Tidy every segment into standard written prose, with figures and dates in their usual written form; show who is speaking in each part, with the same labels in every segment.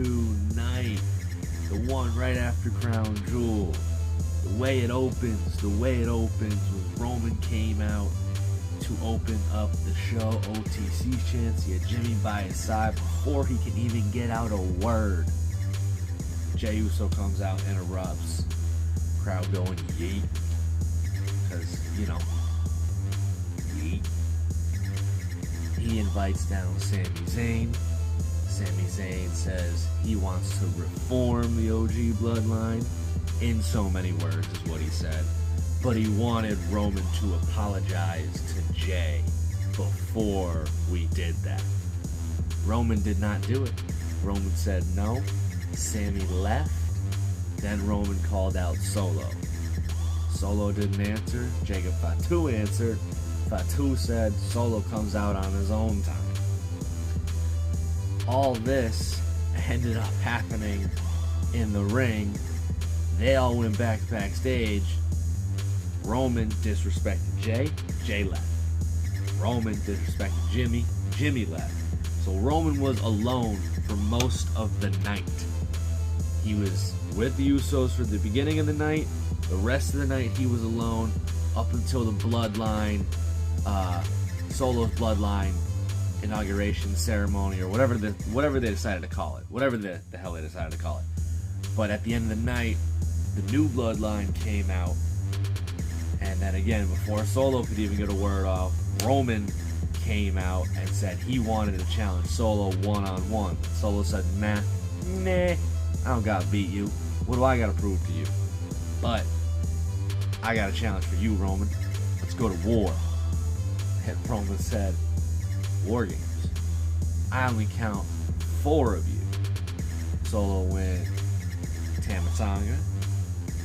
Speaker 1: tonight. The one right after Crown Jewel. The way it opens was Roman came out to open up the show. OTC chants. He had Jimmy by his side before he can even get out a word. Jey Uso comes out, interrupts. Crowd going yeet. Because, you know, yeet. He invites down Sami Zayn. Sami Zayn says he wants to reform the OG bloodline. In so many words is what he said. But he wanted Roman to apologize to Jey before we did that. Roman did not do it. Roman said no. Sami left. Then Roman called out Solo. Solo didn't answer. Jacob Fatu answered. Fatu said Solo comes out on his own time. All this ended up happening in the ring. They all went backstage. Roman disrespected Jey. Jey left. Roman disrespected Jimmy. Jimmy left. So Roman was alone for most of the night. He was with the Usos for the beginning of the night. The rest of the night he was alone up until the Bloodline, Solo's Bloodline inauguration ceremony, or whatever they decided to call it. Whatever the hell they decided to call it. But at the end of the night, the new Bloodline came out. And then again, before Solo could even get a word off, Roman came out and said he wanted to challenge Solo one-on-one. Solo said, nah, I don't gotta beat you. What do I gotta prove to you? But I got a challenge for you, Roman. Let's go to war. And Roman said, War Games. I only count 4 of you. Solo went Tama Tonga,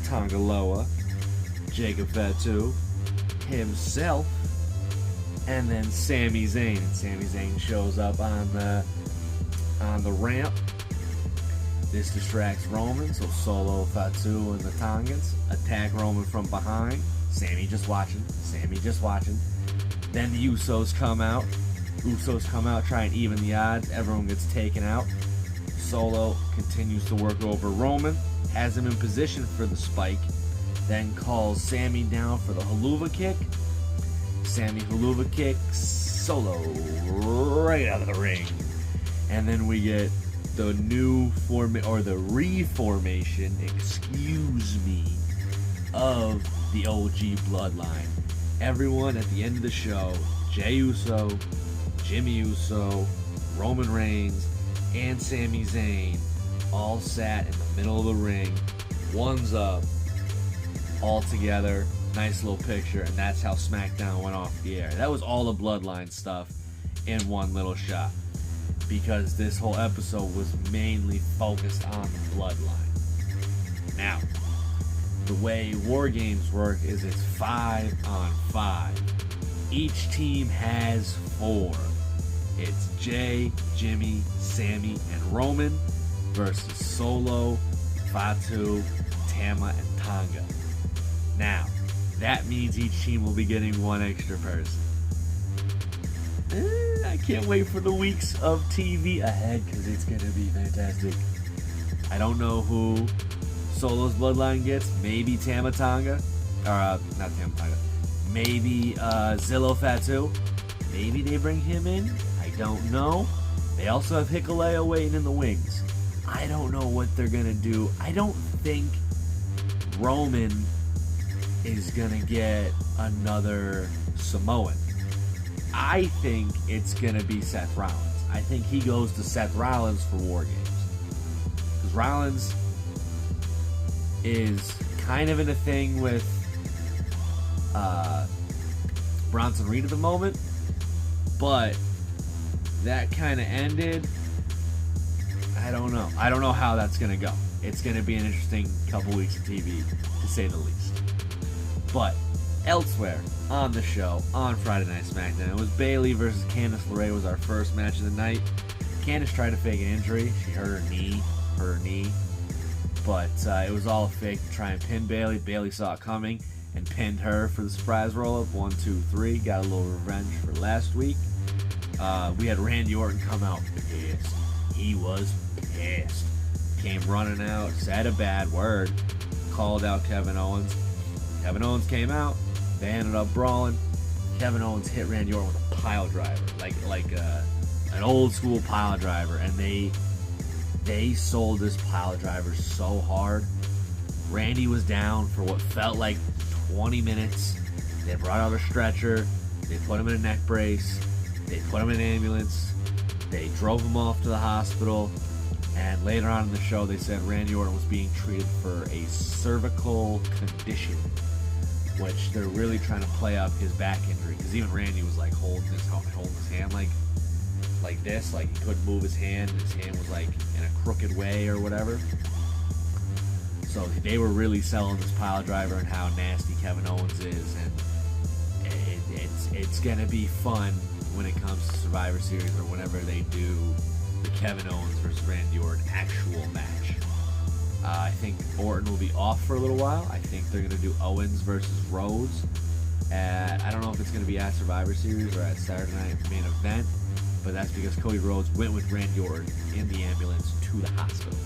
Speaker 1: Tonga Loa, Jacob Fatu, himself, and then Sami Zayn. And Sami Zayn shows up on the ramp. This distracts Roman, so Solo, Fatu, and the Tongans attack Roman from behind. Sami just watching. Then the Usos come out. Try and even the odds. Everyone gets taken out. Solo continues to work over Roman, has him in position for the spike, then calls Sami down for the haluva kick. Sami haluva kicks Solo right out of the ring. And then we get the the reformation, of the OG bloodline. Everyone at the end of the show, Jey Uso, Jimmy Uso, Roman Reigns, and Sami Zayn all sat in the middle of the ring, one's up, all together. Nice little picture, and that's how Smackdown went off the air. That was all the Bloodline stuff in one little shot, because this whole episode was mainly focused on the Bloodline. Now, the way War Games work is it's 5-on-5. Each team has 4. It's Jey, Jimmy, Sami, and Roman versus Solo, Fatu, Tama, and Tonga. Now, that means each team will be getting 1 extra person. I can't wait for the weeks of TV ahead, because it's going to be fantastic. I don't know who Solo's Bloodline gets. Maybe Tama Tonga. Or, not Tama Tonga. Maybe Zillow Fatu. Maybe they bring him in. I don't know. They also have Hikuleo waiting in the wings. I don't know what they're going to do. I don't think Roman is going to get another Samoan. I think it's going to be Seth Rollins. I think he goes to Seth Rollins for War Games. Because Rollins is kind of in a thing with Bronson Reed at the moment. But that kind of ended. I don't know. I don't know how that's going to go. It's going to be an interesting couple weeks of TV, to say the least. But elsewhere on the show, on Friday Night Smackdown, it was Bayley versus Candice LeRae was our first match of the night. Candice tried to fake an injury. She hurt her knee. But it was all a fake to try and pin Bayley. Bayley saw it coming and pinned her for the surprise roll-up. 1, 2, 3. Got a little revenge for last week. We had Randy Orton come out pissed. He was pissed. Came running out, said a bad word, called out Kevin Owens. Kevin Owens came out. They ended up brawling. Kevin Owens hit Randy Orton with a pile driver, like an old school pile driver, and they sold this pile driver so hard. Randy was down for what felt like 20 minutes. They brought out a stretcher. They put him in a neck brace. They put him in an ambulance. They drove him off to the hospital. And later on in the show, they said Randy Orton was being treated for a cervical condition, which they're really trying to play up his back injury. Because even Randy was like holding his hand like this, like he couldn't move his hand. His hand was like in a crooked way or whatever. So they were really selling this pile driver and how nasty Kevin Owens is, and it's gonna be fun when it comes to Survivor Series or whenever they do the Kevin Owens versus Randy Orton actual match. I think Orton will be off for a little while. I think they're gonna do Owens versus Rhodes. I don't know if it's gonna be at Survivor Series or at Saturday Night Main Event, but that's because Cody Rhodes went with Randy Orton in the ambulance to the hospital.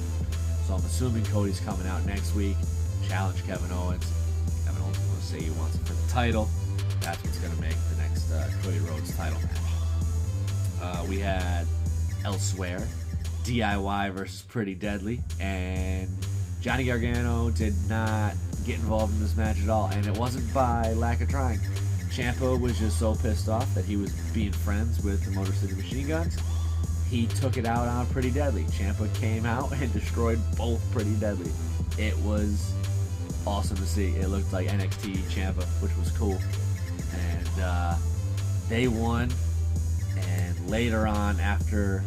Speaker 1: So I'm assuming Cody's coming out next week, challenge Kevin Owens. Kevin Owens is going to say he wants it for the title. That's what's going to make the next Cody Rhodes title match. We had elsewhere, DIY versus Pretty Deadly, and Johnny Gargano did not get involved in this match at all, and it wasn't by lack of trying. Ciampa was just so pissed off that he was being friends with the Motor City Machine Guns. He took it out on Pretty Deadly. Ciampa came out and destroyed both Pretty Deadly. It was awesome to see. It looked like NXT Ciampa, which was cool. And they won. And later on, after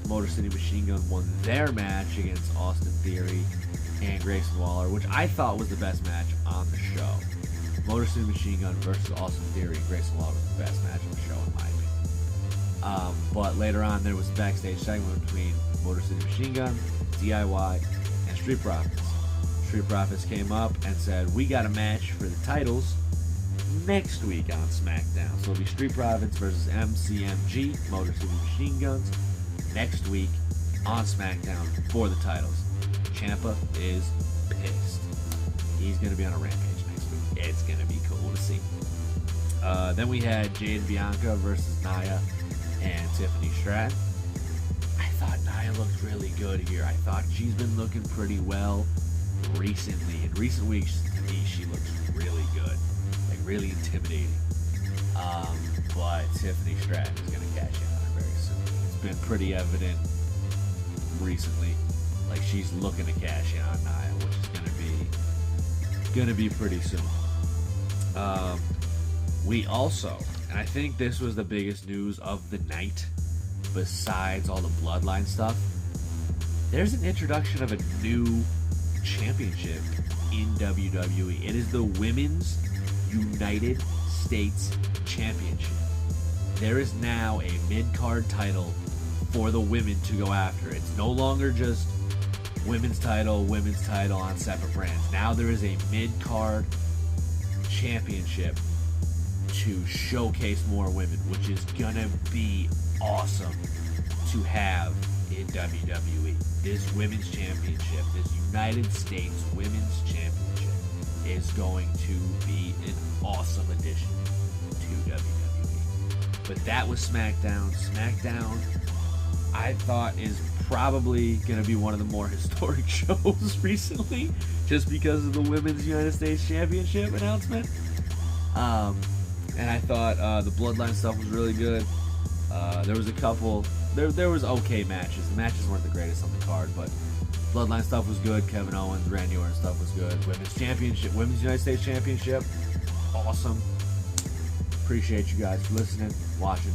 Speaker 1: Motor City Machine Gun won their match against Austin Theory and Grayson Waller, which I thought was the best match on the show. Motor City Machine Gun versus Austin Theory and Grayson Waller was the best match on the show in my opinion. But later on, there was a backstage segment between Motor City Machine Gun, DIY, and Street Profits. Street Profits came up and said, we got a match for the titles next week on Smackdown. So it'll be Street Profits versus MCMG, Motor City Machine Guns, next week on Smackdown for the titles. Ciampa is pissed. He's going to be on a rampage next week. It's going to be cool to see. Then we had Jade Bianca versus Nia and Tiffany Stratton. I thought Nia looked really good here. I thought she's been looking pretty well recently. In recent weeks, to me, she looks really good. Like, really intimidating. But Tiffany Stratton is going to cash in on her very soon. It's been pretty evident recently. Like, she's looking to cash in on Nia, which is going to be pretty soon. We also, and I think this was the biggest news of the night, besides all the Bloodline stuff, there's an introduction of a new championship in WWE. It is the Women's United States Championship. There is now a mid-card title for the women to go after. It's no longer just women's title on separate brands. Now there is a mid-card championship to showcase more women, which is gonna be awesome to have in WWE. This women's championship, this United States Women's Championship, is going to be an awesome addition to WWE. But that was SmackDown. SmackDown, I thought, is probably going to be one of the more historic shows recently, just because of the Women's United States Championship announcement. And I thought the Bloodline stuff was really good. There was a couple, there was okay matches. The matches weren't the greatest on the card, but Bloodline stuff was good. Kevin Owens, Randy Orton stuff was good. Women's Championship, Women's United States Championship, awesome. Appreciate you guys for listening, watching.